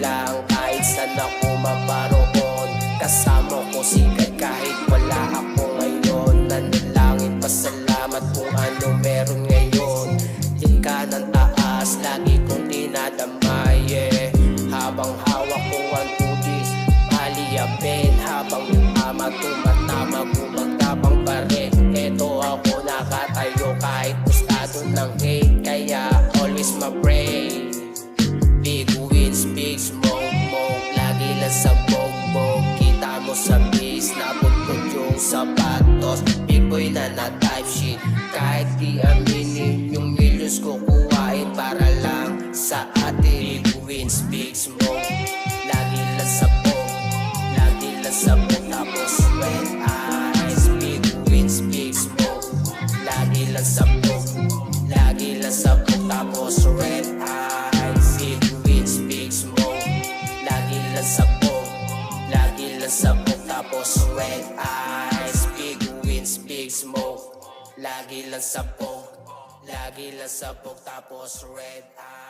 lang kahit saan ako maparoon. Kasama ko sikat kahit wala ako ngayon. Nanalangin pasalamat kung ano meron ngayon. Ika ng taas lagi kong dinadamay, habang hawak ko ang tubig paliyapin, habang yung ama tumatama gumagapang pa rin. Eto ako nakatayo kahit gustado ng hate, kaya always ma-pray. Big wins, big smoke, lagi lang sa bogbog. Kita mo sa bis, nabugtog yung sapatos. Big boy na na-type shit, kahit di aminin yung millions ko kuhain para lang sa atin. Big wins, big smoke, lagi lang sa bog, lagi lang sa bog, tapos red eyes. Big wins, big smoke, lagi lang sa bog, lagi lang sa bog, tapos red eyes. Big wins, big smoke, lagi lang sa bog, lagi lang sa bog, tapos red eyes. Big wins, big smoke, lagi lang sa bog, lagi lang sa bog, tapos red eyes.